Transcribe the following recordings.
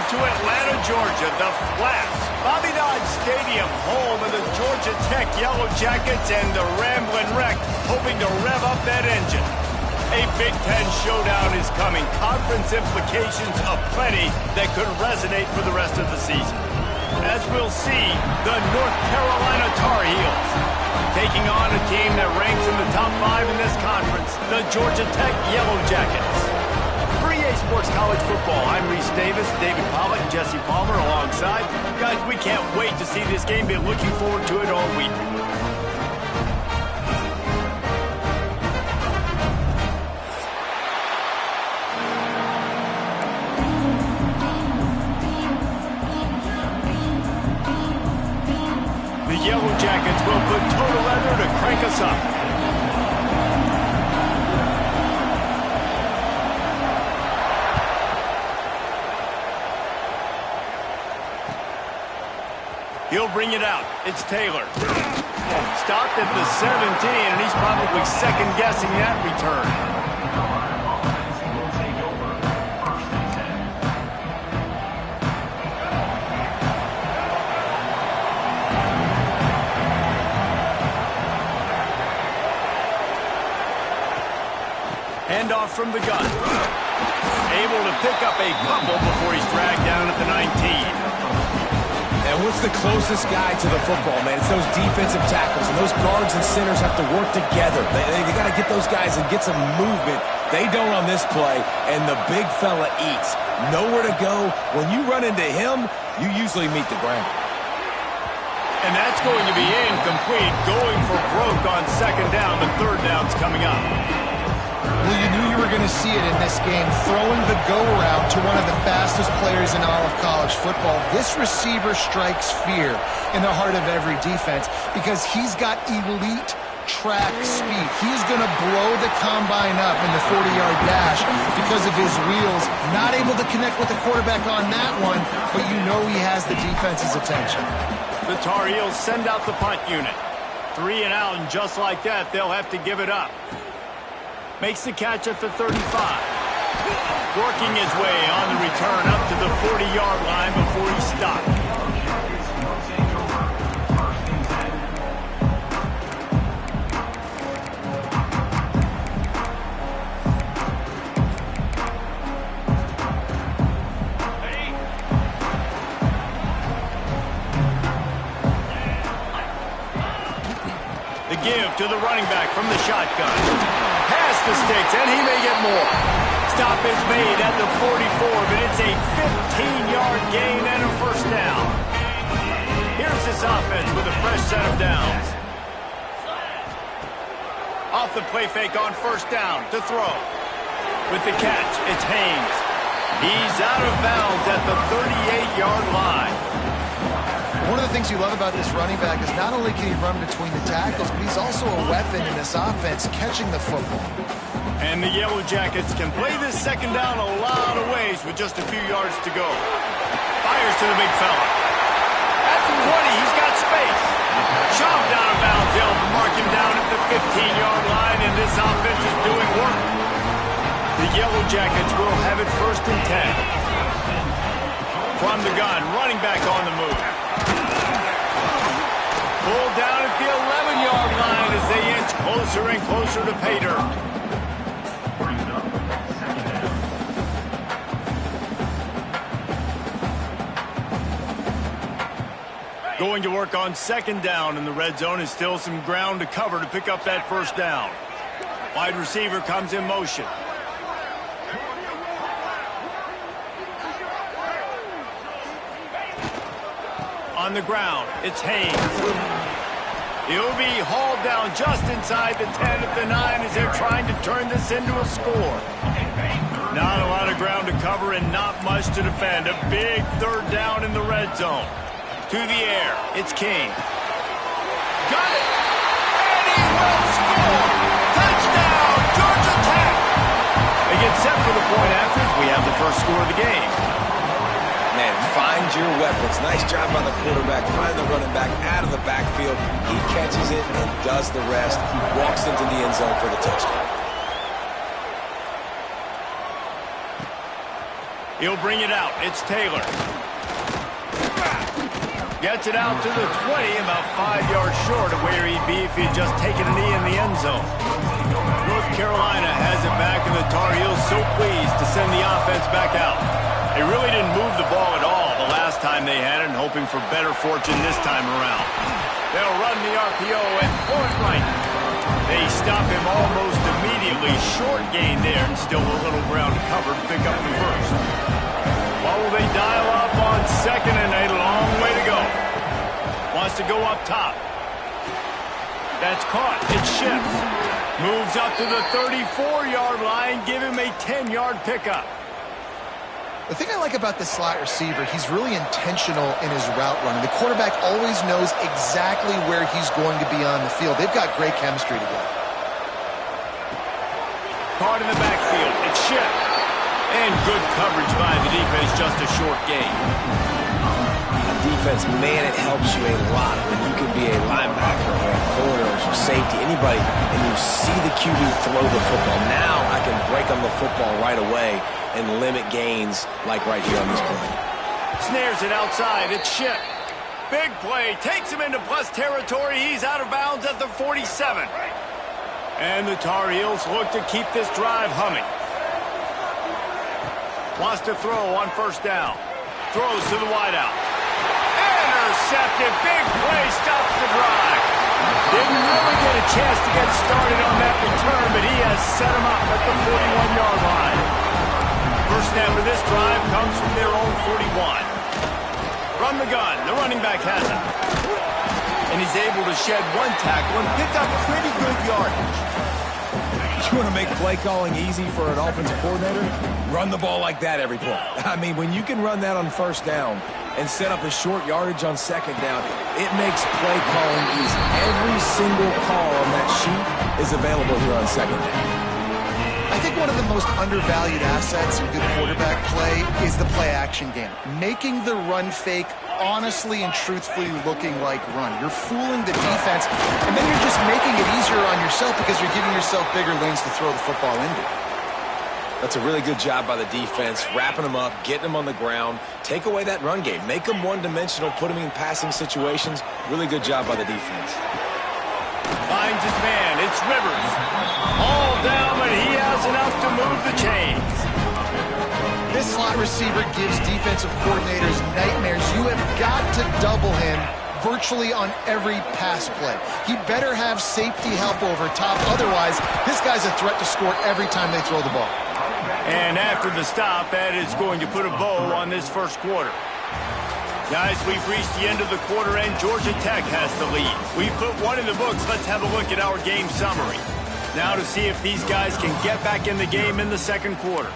to Atlanta, Georgia, the Flats. Bobby Dodd Stadium, home of the Georgia Tech Yellow Jackets and the Ramblin' Wreck, hoping to rev up that engine. A Big Ten showdown is coming. Conference implications aplenty that could resonate for the rest of the season. As we'll see, the North Carolina Tar Heels taking on a team that ranks in the top 5 in this conference, the Georgia Tech Yellow Jackets. For EA Sports College Football, I'm Reese Davis, David Pollack, Jesse Palmer alongside. Guys, we can't wait to see this game. Been looking forward to it all week. The Yellow Jackets will put total leather to crank us up. He'll bring it out. It's Taylor. Stopped at the 17, and he's probably second-guessing that return. Handoff from the gun. Able to pick up a couple before he's dragged down at the 19. And what's the closest guy to the football, man? It's those defensive tackles, and those guards and centers have to work together. They got to get those guys and get some movement. They don't on this play, and the big fella eats. Nowhere to go. When you run into him, you usually meet the ground. And that's going to be incomplete. Going for broke on second down. The third down's coming up. Well, you knew you were going to see it in this game, throwing the go-around to one of the fastest players in all of college football. This receiver strikes fear in the heart of every defense because he's got elite track speed. He's going to blow the combine up in the 40-yard dash because of his wheels. Not able to connect with the quarterback on that one, but you know he has the defense's attention. The Tar Heels send out the punt unit. 3 and out, and just like that, they'll have to give it up. Makes the catch at the 35. Working his way on the return up to the 40-yard line before he stopped. The give to the running back from the shotgun. Past the sticks, and he may get more. Stop is made at the 44, but it's a 15-yard gain and a first down. Here's this offense with a fresh set of downs. Off the play fake on first down to throw. With the catch, it's Haynes. He's out of bounds at the 38-yard line. One of the things you love about this running back is not only can he run between the tackles, but he's also a weapon in this offense, catching the football. And the Yellow Jackets can play this second down a lot of ways with just a few yards to go. Fires to the big fella. At the 20, he's got space. Shoved out of bounds. They'll mark him down at the 15-yard line, and this offense is doing work. The Yellow Jackets will have it first and 10. From the gun, running back on the move. Pulled down at the 11-yard line as they inch closer and closer to pay dirt. Going to work on second down in the red zone is still some ground to cover to pick up that first down. Wide receiver comes in motion. On the ground, it's Haynes. He'll be hauled down just inside the 10 at the 9 as they're trying to turn this into a score. Not a lot of ground to cover and not much to defend. A big third down in the red zone. To the air, it's King. Got it! And he will score! Touchdown, Georgia Tech! They get set for the point after as we have the first score of the game. Man, find your weapons. Nice job by the quarterback. Find the running back out of the backfield. He catches it and does the rest. Walks into the end zone for the touchdown. He'll bring it out. It's Taylor. Gets it out to the 20, about 5 yards short of where he'd be if he'd just taken a knee in the end zone. North Carolina has it back, and the Tar Heels so pleased to send the offense back out. They really didn't move the ball at all the last time they had it, and hoping for better fortune this time around. They'll run the RPO and pull it right. They stop him almost immediately. Short gain there, and still a little ground covered to pick up the first. What will they dial up on second, and a long way to go. Wants to go up top. That's caught. It shifts. Moves up to the 34-yard line. Give him a 10-yard pickup. The thing I like about the slot receiver, he's really intentional in his route running. The quarterback always knows exactly where he's going to be on the field. They've got great chemistry together. Caught in the backfield. It's shipped. And good coverage by the defense, just a short gain. Defense, man, it helps you a lot when you can be a linebacker or a corner or safety, anybody, and you see the QB throw the football. Now I can break on the football right away and limit gains like right here on this play. Snares it outside. It's shipped. Big play. Takes him into plus territory. He's out of bounds at the 47. And the Tar Heels look to keep this drive humming. Wants to throw on first down. Throws to the wideout. Intercepted. Big play. Stops the drive. Didn't really get a chance to get started on that return, but he has set him up at the 41-yard line. First snap of this drive comes from their own 41. From the gun, the running back has it. And he's able to shed one tackle and pick up pretty good yardage. You want to make play calling easy for an offensive coordinator? Run the ball like that every play. I mean, when you can run that on first down and set up a short yardage on second down, it makes play calling easy. Every single call on that sheet is available here on second down. I think one of the most undervalued assets in good quarterback play is the play-action game. Making the run fake honestly and truthfully looking like run. You're fooling the defense, and then you're just making it easier on yourself because you're giving yourself bigger lanes to throw the football into. That's a really good job by the defense, wrapping them up, getting them on the ground. Take away that run game. Make them one-dimensional, put them in passing situations. Really good job by the defense. Finds his man. It's Rivers. All down, but he has enough to move the chains. This slot receiver gives defensive coordinators nightmares. You have got to double him virtually on every pass play. He better have safety help over top. Otherwise, this guy's a threat to score every time they throw the ball. And after the stop, that is going to put a bow on this first quarter. Guys, we've reached the end of the quarter, and Georgia Tech has the lead. We've put one in the books. Let's have a look at our game summary. Now to see if these guys can get back in the game in the second quarter.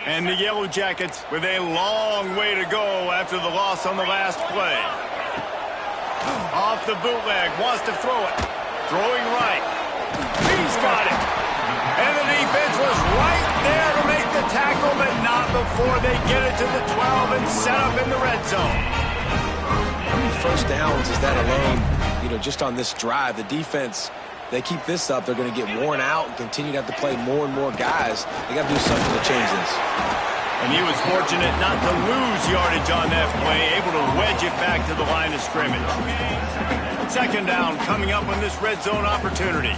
And the Yellow Jackets with a long way to go after the loss on the last play. Off the bootleg, wants to throw it. Throwing right. He's got it. And the defense was right there to make the tackle, but not before they get it to the 12 and set up in the red zone. How many first downs is that alone, just on this drive? The defense, they keep this up, they're going to get worn out and continue to have to play more and more guys. They got to do something to change this. And he was fortunate not to lose yardage on that play, able to wedge it back to the line of scrimmage. Second down coming up on this red zone opportunity.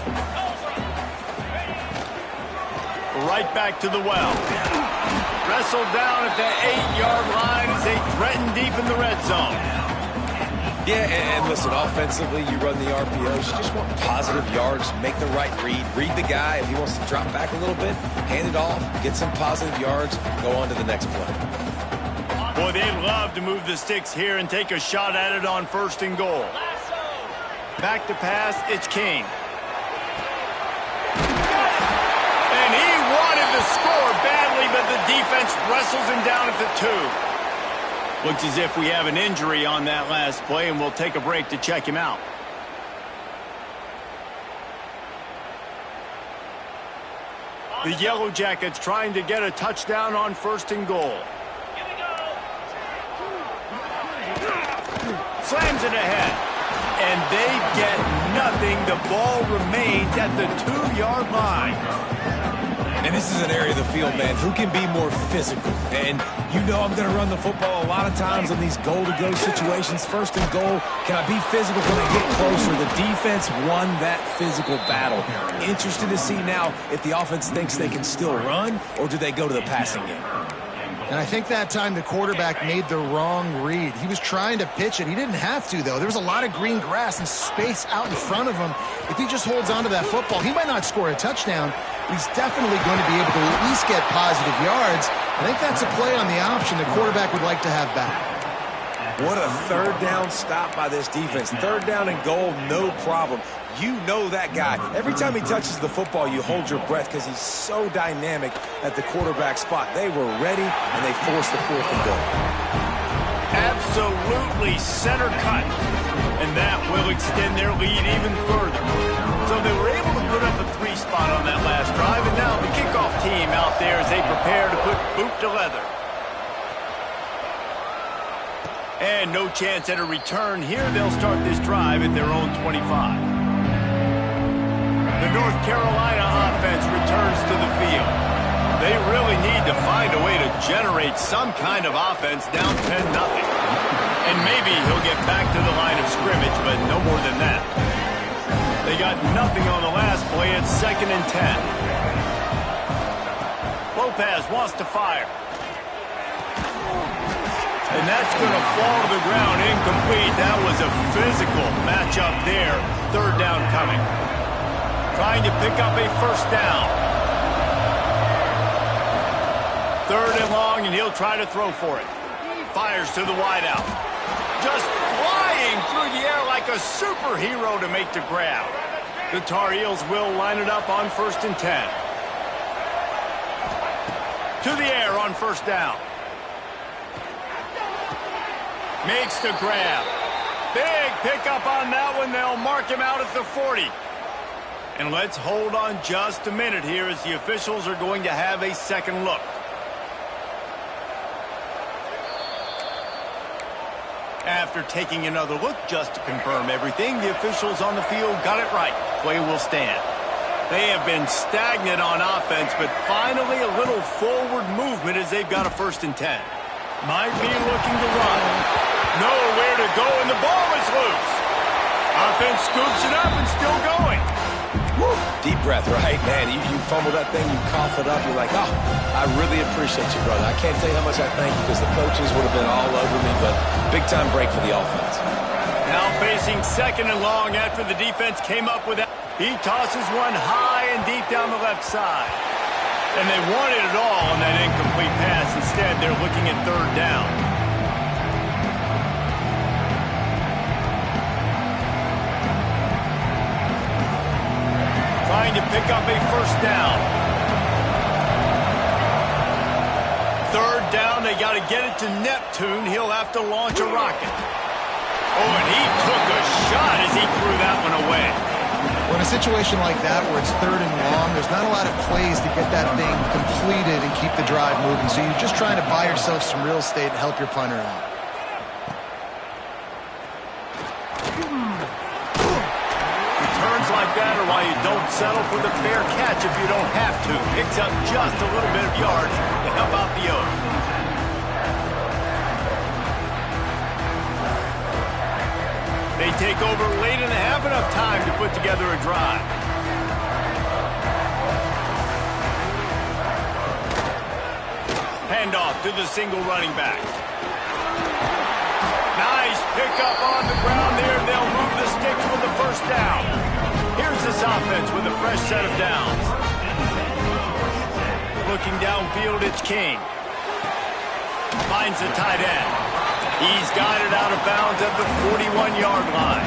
Right back to the well. Wrestled down at the 8-yard line as they threaten deep in the red zone. Yeah, and listen, offensively, you run the RPOs. You just want positive yards, make the right read. Read the guy. If he wants to drop back a little bit, hand it off, get some positive yards, go on to the next play. Boy, they'd love to move the sticks here and take a shot at it on first and goal. Back to pass, it's King. And he wanted to score badly, but the defense wrestles him down at the 2. Looks as if we have an injury on that last play, and we'll take a break to check him out. The Yellow Jackets trying to get a touchdown on first and goal. Slams it ahead. and they get nothing. The ball remains at the 2-yard line. And this is an area of the field, man, who can be more physical. And you know I'm going to run the football a lot of times in these goal-to-go situations. First and goal, can I be physical? Can I get closer? The defense won that physical battle. Interested to see now if the offense thinks they can still run, or do they go to the passing game? And I think that time the quarterback made the wrong read. He was trying to pitch it. He didn't have to, though. There was a lot of green grass and space out in front of him. If he just holds on to that football, he might not score a touchdown, but he's definitely going to be able to at least get positive yards. I think that's a play on the option the quarterback would like to have back. What a third down stop by this defense. Third down and goal, no problem. You know that guy. Every time he touches the football, you hold your breath because he's so dynamic at the quarterback spot. They were ready, and they forced the fourth and goal. Absolutely center cut. And that will extend their lead even further. So they were able to put up a 3 spot on that last drive, and now the kickoff team out there as they prepare to put boot to leather. And no chance at a return here. They'll start this drive at their own 25. The North Carolina offense returns to the field. They really need to find a way to generate some kind of offense down 10-0. And maybe he'll get back to the line of scrimmage, but no more than that. They got nothing on the last play. It's 2nd and 10. Lopez wants to fire. And that's going to fall to the ground incomplete. That was a physical matchup there. 3rd down coming. Trying to pick up a 1st down. 3rd and long, and he'll try to throw for it. Fires to the wideout. Just flying through the air like a superhero to make the grab. The Tar Heels will line it up on 1st and 10. To the air on 1st down. Makes the grab. Big pickup on that one. They'll mark him out at the 40. And let's hold on just a minute here as the officials are going to have a second look. After taking another look just to confirm everything, the officials on the field got it right. Play will stand. They have been stagnant on offense, but finally a little forward movement as they've got a 1st and 10. Might be looking to run. Nowhere to go, and the ball is loose. Offense scoops it up and still going. Woo. Deep breath, right? Man, you fumble that thing, you cough it up, you're like, oh, I really appreciate you, brother. I can't tell you how much I thank you because the coaches would have been all over me, but big-time break for the offense. Now facing 2nd and long after the defense came up with that. He tosses one high and deep down the left side. And they wanted it all on that incomplete pass. Instead, they're looking at 3rd down. Trying to pick up a 1st down. 3rd down, they got to get it to Neptune. He'll have to launch a rocket. Oh, and he took a shot as he threw that one away. Well, in a situation like that where it's 3rd and long, there's not a lot of plays to get that thing completed and keep the drive moving. So you're just trying to buy yourself some real estate and help your punter out. Returns like that are why you don't settle for the fair catch if you don't have to. Picks up just a little bit of yards to help out the Oaks. They take over late and have enough time to put together a drive. Handoff to the single running back. Nice pickup on the ground there. They'll move the sticks with the 1st down. Here's this offense with a fresh set of downs. Looking downfield, it's King. Finds the tight end. He's got it out of bounds at the 41-yard line.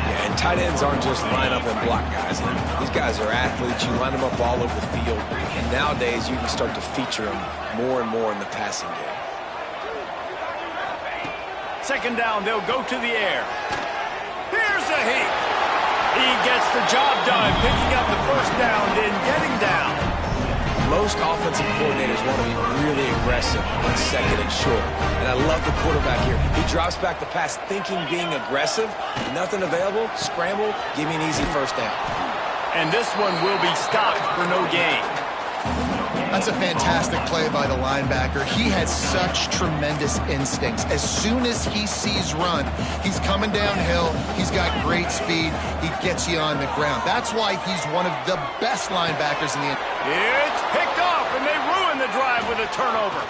Yeah, and tight ends aren't just line up and block guys. These guys are athletes. You line them up all over the field. And nowadays, you can start to feature them more and more in the passing game. 2nd down, they'll go to the air. Here's a heat. He gets the job done, picking up the 1st down, then getting down. Most offensive coordinators want to be really aggressive on second and short. And I love the quarterback here. He drops back the pass thinking being aggressive. Nothing available, scramble, give me an easy first down. And this one will be stopped for no gain. That's a fantastic play by the linebacker. He has such tremendous instincts. As soon as he sees run, he's coming downhill. He's got great speed. He gets you on the ground. That's why he's one of the best linebackers in the NFL. It's picked off, and they ruin the drive with a turnover.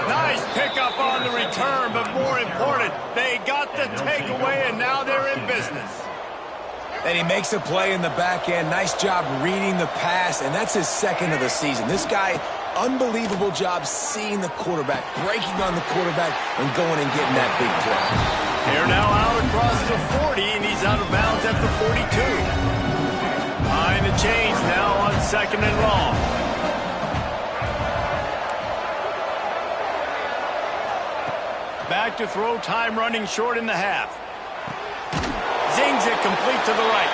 Nice pickup on the return, but more important, they got the takeaway, and now they're in business. And he makes a play in the back end. Nice job reading the pass, and that's his second of the season. This guy, unbelievable job seeing the quarterback, breaking on the quarterback, and going and getting that big play. They're now out across the 40, and he's out of bounds at the 42. Behind the chains now on second and long. Back to throw, time running short in the half. Zings it complete to the right.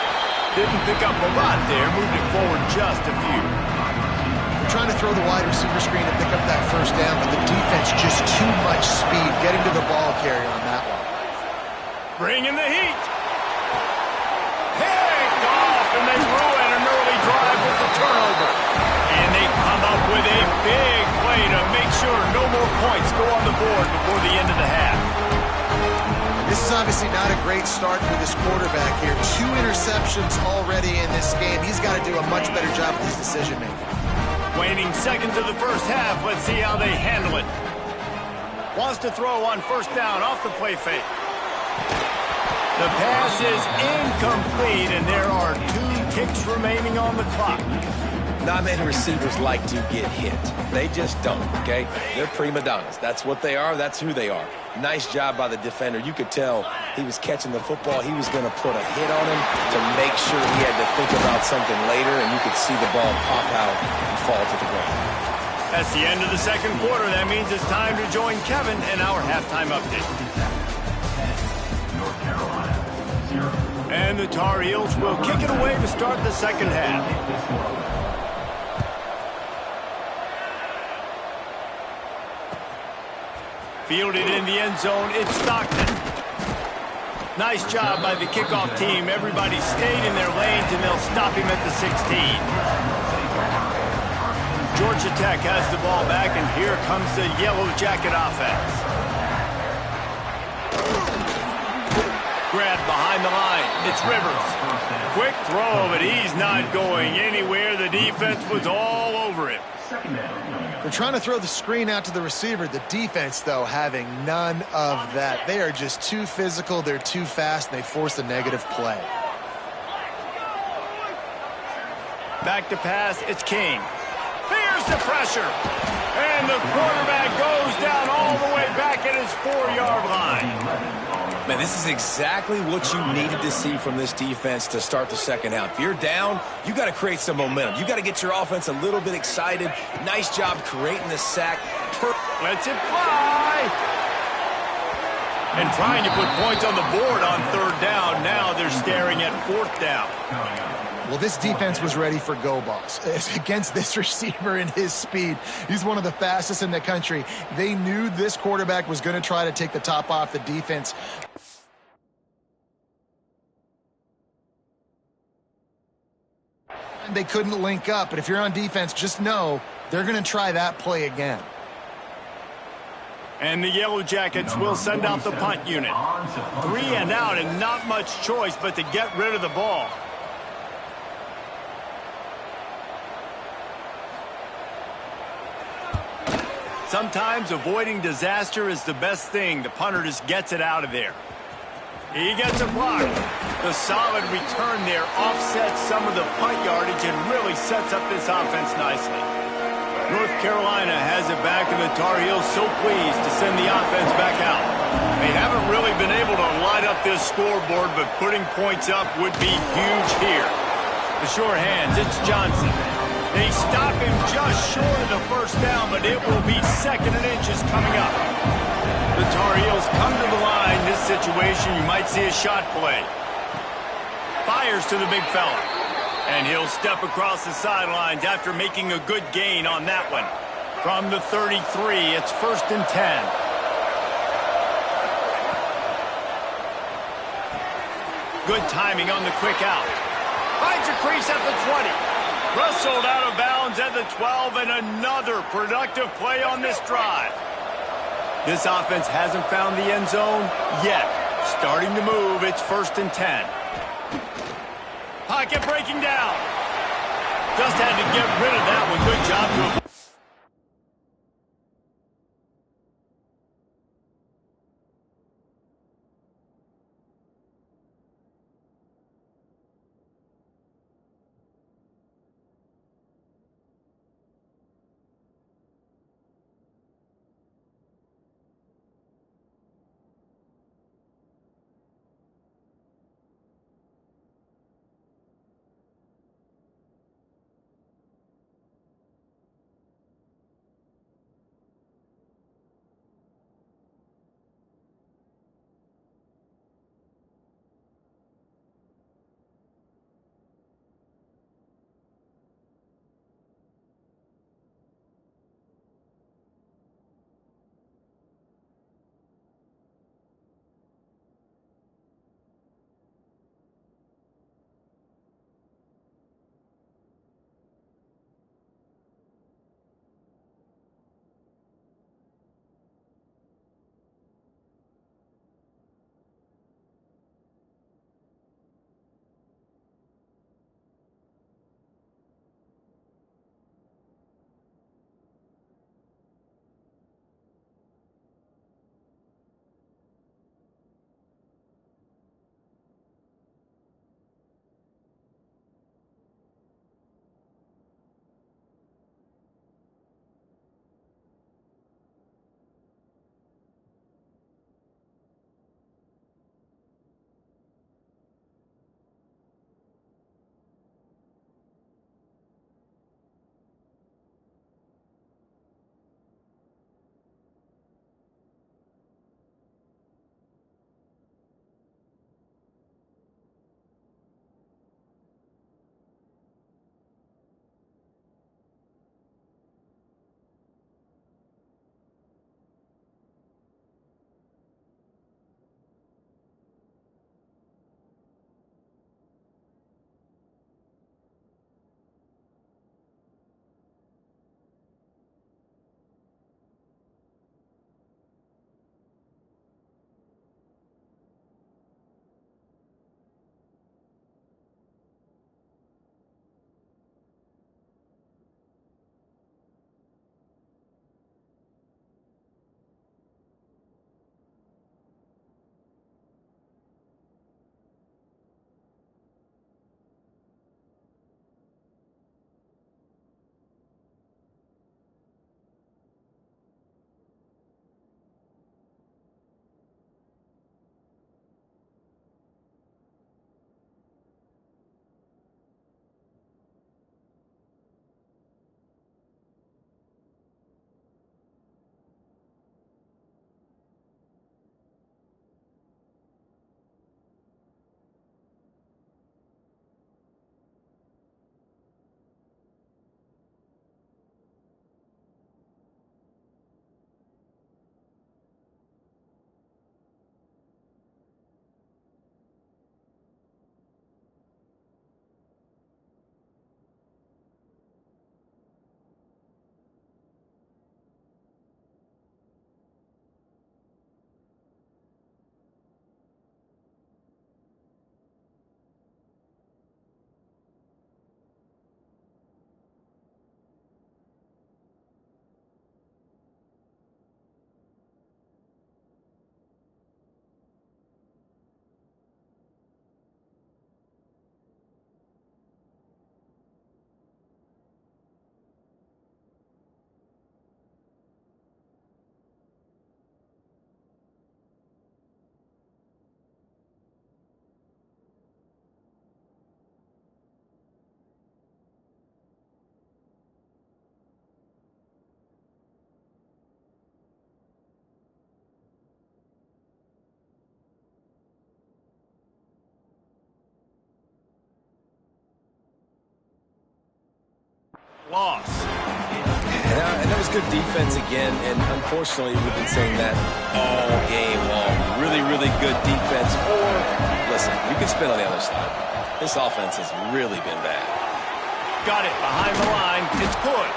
Didn't pick up a lot there, moved it forward just a few. We're trying to throw the wide receiver screen to pick up that first down, but the defense just too much speed getting to the ball carrier on that one. Bringing the heat. Picked off, and they ruin an early drive with the turnover. And they come up with a big play to make sure no more points go on the board before the end of the half. This is obviously not a great start for this quarterback here. 2 interceptions already in this game. He's got to do a much better job with his decision-making. Waning seconds of the first half. Let's see how they handle it. Wants to throw on first down off the play fake. The pass is incomplete, and there are 2 kicks remaining on the clock. Not many receivers like to get hit. They just don't, okay? They're prima donnas. That's what they are. That's who they are. Nice job by the defender. You could tell he was catching the football. He was going to put a hit on him to make sure he had to think about something later, and you could see the ball pop out and fall to the ground. That's the end of the second quarter. That means it's time to join Kevin in our halftime update. And the Tar Heels will kick it away to start the second half. Fielded in the end zone, it's Stockton. Nice job by the kickoff team. Everybody stayed in their lanes, and they'll stop him at the 16. Georgia Tech has the ball back, and here comes the Yellow Jacket offense. Grabbed behind the line. It's Rivers. Quick throw, but he's not going anywhere. The defense was all over him. They're trying to throw the screen out to the receiver. The defense, though, having none of that. They are just too physical. They're too fast, and they force a negative play. Back to pass. It's King. Here's the pressure. And the quarterback goes down all the way back at his 4-yard line. Man, this is exactly what you needed to see from this defense to start the second half. If you're down, you got to create some momentum. You got to get your offense a little bit excited. Nice job creating the sack. Lets it fly. And trying to put points on the board on third down. Now they're staring at fourth down. Well, this defense was ready for go balls. Against this receiver and his speed, he's one of the fastest in the country. They knew this quarterback was going to try to take the top off the defense. They couldn't link up, but if you're on defense, just know they're going to try that play again. And the Yellow Jackets will send out the punt unit. 3 and out, and not much choice but to get rid of the ball. Sometimes avoiding disaster is the best thing. The punter just gets it out of there. He gets a block. The solid return there offsets some of the punt yardage and really sets up this offense nicely. North Carolina has it back, and the Tar Heels so pleased to send the offense back out. They haven't really been able to light up this scoreboard, but putting points up would be huge here. The sure hands, it's Johnson. They stop him just short of the first down, but it will be second and inches coming up. The Tar Heels come to the line. This situation, you might see a shot play. Fires to the big fella. And he'll step across the sidelines after making a good gain on that one. From the 33, it's 1st and 10. Good timing on the quick out. Finds a crease at the 20. Wrestled out of bounds at the 12, and another productive play on this drive. This offense hasn't found the end zone yet. Starting to move, it's 1st and 10. Pocket breaking down. Just had to get rid of that one. Good job to avoid. Loss. And that was good defense again, and unfortunately we've been saying that all game long. Really, really good defense. Or, listen, you can spin on the other side. This offense has really been bad. Got it behind the line. It's good.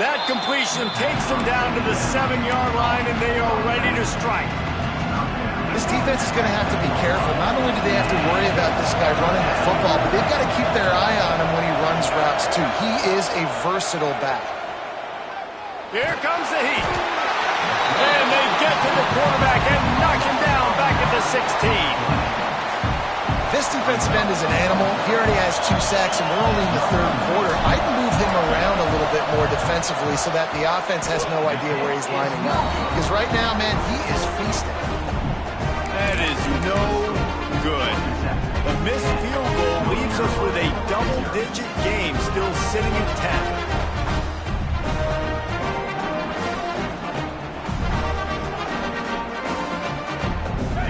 That completion takes them down to the 7-yard line, and they are ready to strike. This defense is going to have to be careful. Not only do they have to worry about this guy running the football, but they've got to keep their eye on him when he runs routes, too. He is a versatile back. Here comes the heat. And they get to the quarterback and knock him down back at the 16. This defensive end is an animal. He already has 2 sacks, and we're only in the 3rd quarter. I'd move him around a little bit more defensively so that the offense has no idea where he's lining up. Because right now, man, he is feasting. That is no good. The missed field goal leaves us with a double-digit game still sitting at 10.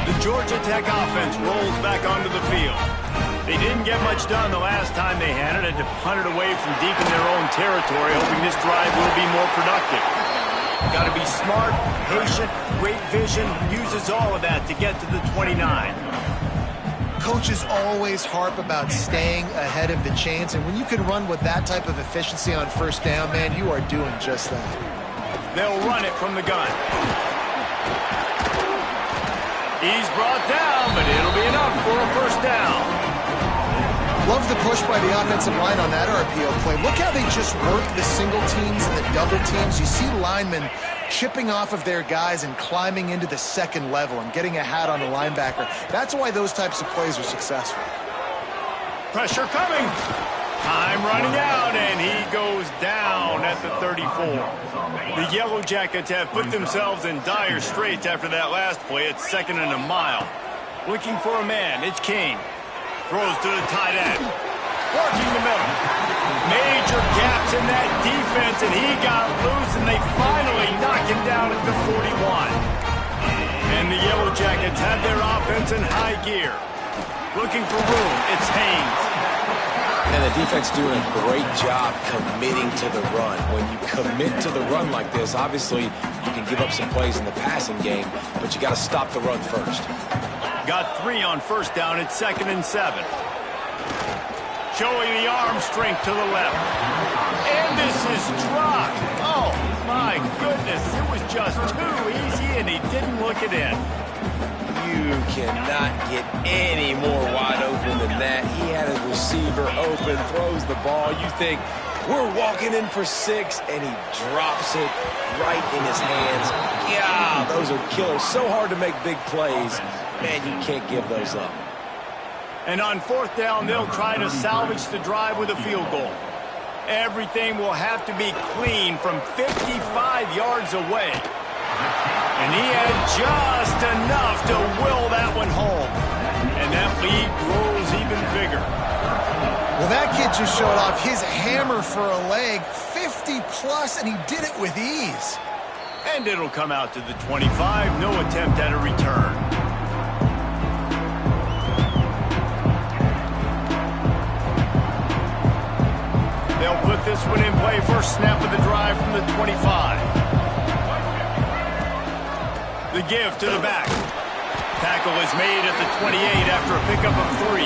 The Georgia Tech offense rolls back onto the field. They didn't get much done the last time they had it, to punt it away from deep in their own territory, hoping this drive will be more productive. Got to be smart, patient, great vision, uses all of that to get to the 29. Coaches always harp about staying ahead of the chains, and when you can run with that type of efficiency on 1st down, man, you are doing just that. They'll run it from the gun. He's brought down, but it'll be enough for a 1st down. Love the push by the offensive line on that RPO play. Look how they just work the single teams and the double teams. You see linemen chipping off of their guys and climbing into the 2nd level and getting a hat on the linebacker. That's why those types of plays are successful. Pressure coming. Time running out, and he goes down at the 34. The Yellow Jackets have put themselves in dire straits after that last play. It's 2nd and a mile. Looking for a man. It's King. Throws to the tight end. Working the middle. Major gaps in that defense, and he got loose, and they finally knock him down at the 41. And the Yellow Jackets have their offense in high gear. Looking for room. It's Haynes. And the defense doing a great job committing to the run. When you commit to the run like this, obviously you can give up some plays in the passing game, but you got to stop the run first. Got 3 on 1st down. It's 2nd and 7. Showing the arm strength to the left. And this is dropped. Oh, my goodness. It was just too easy, and he didn't look it in. You cannot get any more wide open than that. He had his receiver open, throws the ball. You think, we're walking in for 6, and he drops it right in his hands. Yeah, those are killers. So hard to make big plays. Man, you can't give those up. And on 4th down, they'll try to salvage the drive with a field goal. Everything will have to be clean from 55 yards away. And he had just enough to will that one home. And that lead grows even bigger. Well, that kid just showed off his hammer for a leg, 50-plus, and he did it with ease. And it'll come out to the 25. No attempt at a return. They'll put this one in play. First snap of the drive from the 25. The give to the back. Tackle is made at the 28 after a pickup of 3.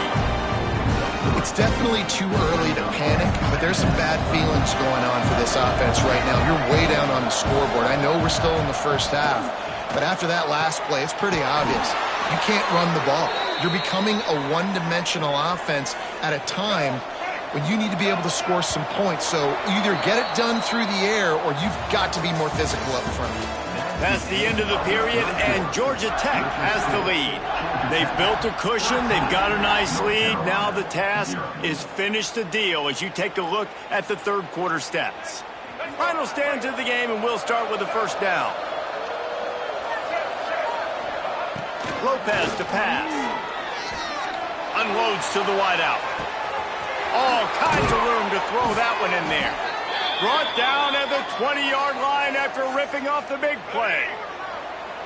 It's definitely too early to panic, but there's some bad feelings going on for this offense right now. You're way down on the scoreboard. I know we're still in the 1st half, but after that last play, it's pretty obvious. You can't run the ball. You're becoming a one-dimensional offense at a time when you need to be able to score some points. So either get it done through the air or you've got to be more physical up front. That's the end of the period, and Georgia Tech has the lead. They've built a cushion. They've got a nice lead. Now the task is finish the deal as you take a look at the 3rd quarter stats. Final stands of the game, and we'll start with the 1st down. Lopez to pass. Unloads to the wideout. All kinds of room to throw that one in there. Brought down at the 20-yard line after ripping off the big play.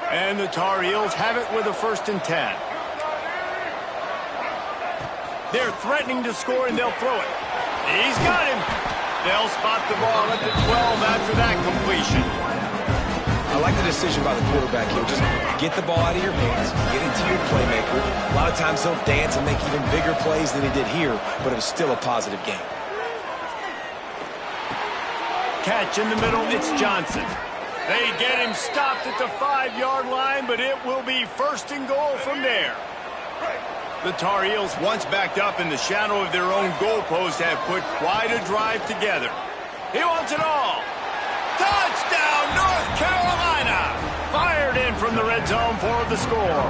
And the Tar Heels have it with a 1st and 10. They're threatening to score, and they'll throw it. He's got him. They'll spot the ball at the 12 after that completion. I like the decision by the quarterback here. Just get the ball out of your hands, get it to your playmaker. A lot of times he'll dance and make even bigger plays than he did here, but it was still a positive game. Catch in the middle, it's Johnson. They get him stopped at the 5-yard line, but it will be first and goal from there. The Tar Heels, once backed up in the shadow of their own goalpost, have put quite a drive together. He wants it all. Touchdown, North Carolina! Fired in from the red zone for the score.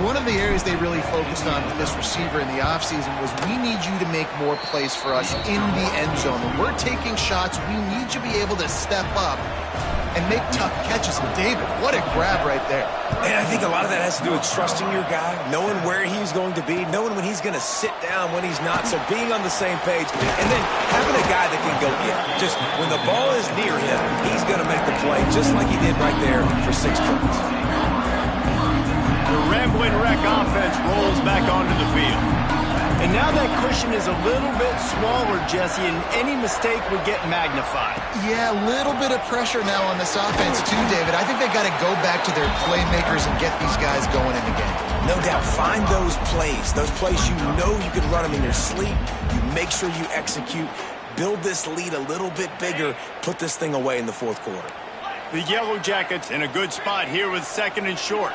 One of the areas they really focused on with this receiver in the offseason was we need you to make more plays for us in the end zone. When we're taking shots, we need you to be able to step up and make tough catches. And David, what a grab right there. And I think a lot of that has to do with trusting your guy, knowing where he's going to be, knowing when he's going to sit down, when he's not, so being on the same page, and then having a guy that can go get it. Just when the ball is near him, he's going to make the play, just like he did right there for 6 points. The Ramblin' Wreck offense rolls back onto the field. And now that cushion is a little bit smaller, Jesse, and any mistake would get magnified. Yeah, a little bit of pressure now on this offense too, David. I think they got to go back to their playmakers and get these guys going in the game. No doubt, find those plays you know you can run them in your sleep. You make sure you execute, build this lead a little bit bigger, put this thing away in the fourth quarter. The Yellow Jackets in a good spot here with 2nd and short.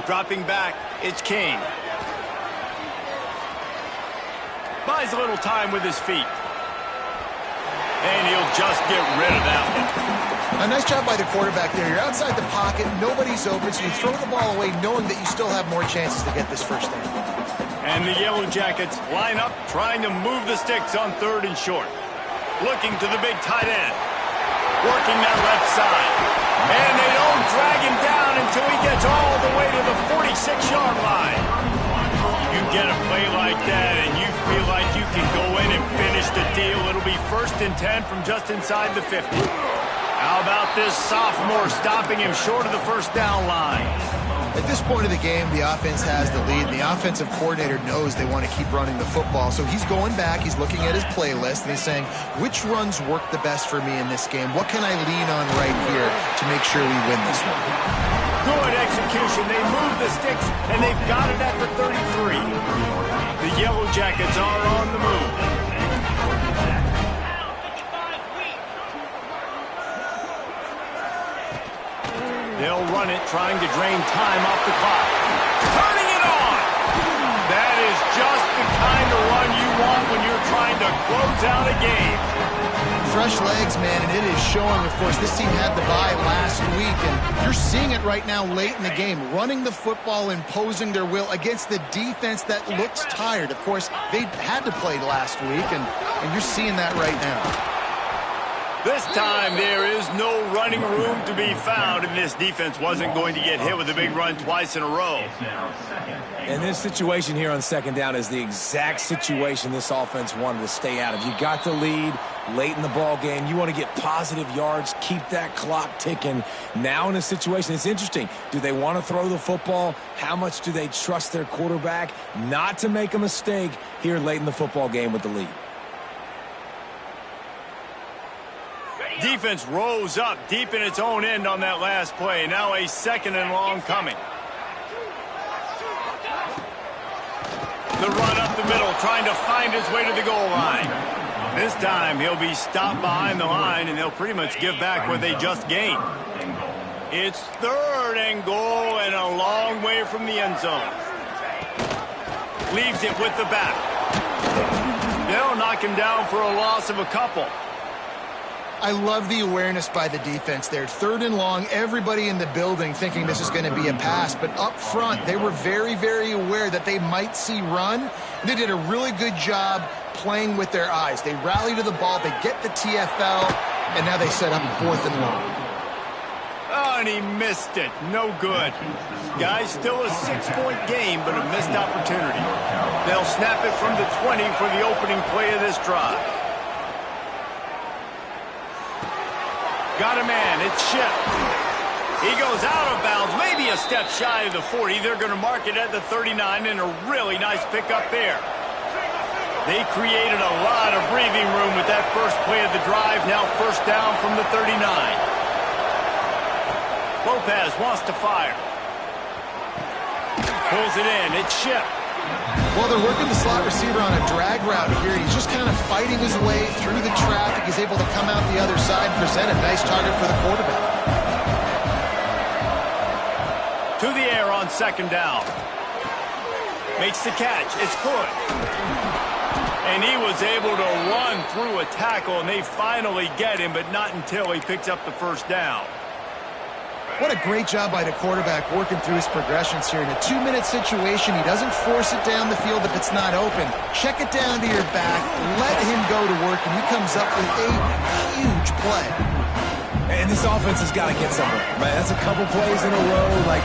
Dropping back, it's King. Buys a little time with his feet. And he'll just get rid of that one. A nice job by the quarterback there. You're outside the pocket, nobody's open, so you throw the ball away knowing that you still have more chances to get this first down. And the Yellow Jackets line up, trying to move the sticks on 3rd and short. Looking to the big tight end. Working that left side. And they don't drag him down until he gets all the way to the 46-yard line. You get a play like that and you feel like you can go in and finish the deal. It'll be 1st and 10 from just inside the 50. How about this sophomore stopping him short of the first down line? At this point of the game, the offense has the lead, and the offensive coordinator knows they want to keep running the football. So he's going back, he's looking at his playlist, and he's saying, which runs work the best for me in this game? What can I lean on right here to make sure we win this one? Good execution. They move the sticks, and they've got it at the 33. The Yellow Jackets are on the move. They'll run it, trying to drain time off the clock. Turning it on! That is just the kind of run you want when you're trying to close out a game. Fresh legs, man, and it is showing. Of course, this team had the bye last week, and you're seeing it right now late in the game. Running the football, imposing their will against the defense that looks tired. Of course, they had to play last week, and you're seeing that right now. This time, there is no running room to be found, and this defense wasn't going to get hit with a big run twice in a row. And this situation here on 2nd down is the exact situation this offense wanted to stay out of. You got the lead late in the ball game. You want to get positive yards, keep that clock ticking. Now in a situation, it's interesting. Do they want to throw the football? How much do they trust their quarterback not to make a mistake here late in the football game with the lead? Defense rose up deep in its own end on that last play. Now a 2nd and long coming. The run up the middle, trying to find his way to the goal line. This time he'll be stopped behind the line, and they'll pretty much give back what they just gained. It's 3rd and goal and a long way from the end zone. Leaves it with the back. They'll knock him down for a loss of a couple. I love the awareness by the defense there. 3rd and long, everybody in the building thinking this is going to be a pass. But up front, they were very, very aware that they might see run. They did a really good job playing with their eyes. They rally to the ball, they get the TFL, and now they set up 4th and long. Oh, and he missed it. No good. Guys, still a 6-point game, but a missed opportunity. They'll snap it from the 20 for the opening play of this drive. Got a man. It's Ship. He goes out of bounds, maybe a step shy of the 40. They're going to mark it at the 39, and a really nice pickup there. They created a lot of breathing room with that first play of the drive. Now first down from the 39. Lopez wants to fire. Pulls it in. It's Shipp. Well, they're working the slot receiver on a drag route here. He's just kind of fighting his way through the traffic. He's able to come out the other side and present a nice target for the quarterback. To the air on second down. Makes the catch. It's good. And he was able to run through a tackle, and they finally get him, but not until he picks up the first down. What a great job by the quarterback working through his progressions here. In a 2-minute situation, he doesn't force it down the field if it's not open. Check it down to your back, let him go to work, and he comes up with a huge play. And this offense has got to get somewhere. Man, that's a couple plays in a row. Like,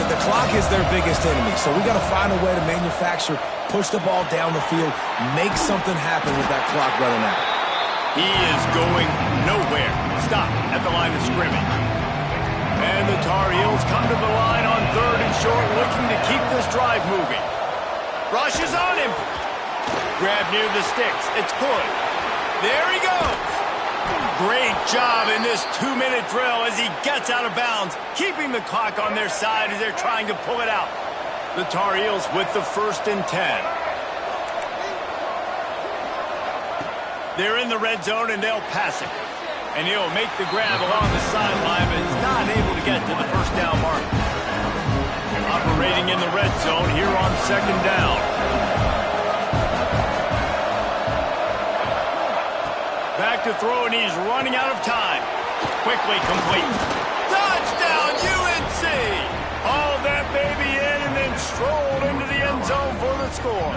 the clock is their biggest enemy. So we got to find a way to manufacture, push the ball down the field, make something happen with that clock running out. He is going nowhere. Stop at the line of scrimmage. And the Tar Heels come to the line on third and short, looking to keep this drive moving. Rush is on him. Grab near the sticks. It's good. There he goes. Great job in this 2-minute drill as he gets out of bounds, keeping the clock on their side as they're trying to pull it out. The Tar Heels with the 1st and 10. They're in the red zone, and they'll pass it. And he'll make the grab along the sideline, but is not able to get to the first down mark. Operating in the red zone here on second down. Back to throw, and he's running out of time. Quickly complete. Touchdown, UNC! Hauled that baby in and then strolled into the end zone for the score.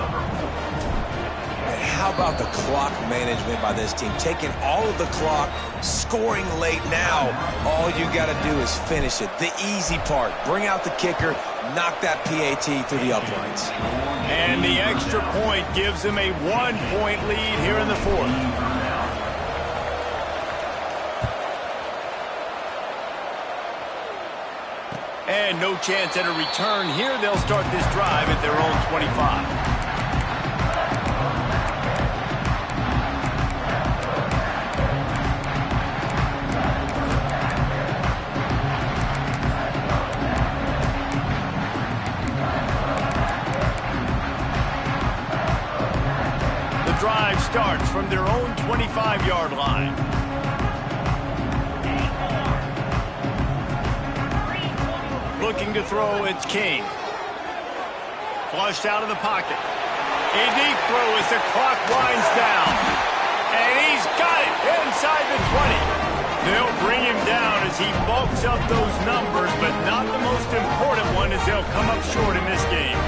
And how about the clock management by this team? Taking all of the clock, scoring late now. All you got to do is finish it. The easy part. Bring out the kicker, knock that PAT through the uprights. And the extra point gives them a 1-point lead here in the 4th. And no chance at a return here. They'll start this drive at their own 25. The drive starts from their own 25-yard line. Looking to throw, it's King. Flushed out of the pocket. A deep throw as the clock winds down. And he's got it inside the 20. They'll bring him down as he bulks up those numbers, but not the most important one as they'll come up short in this game.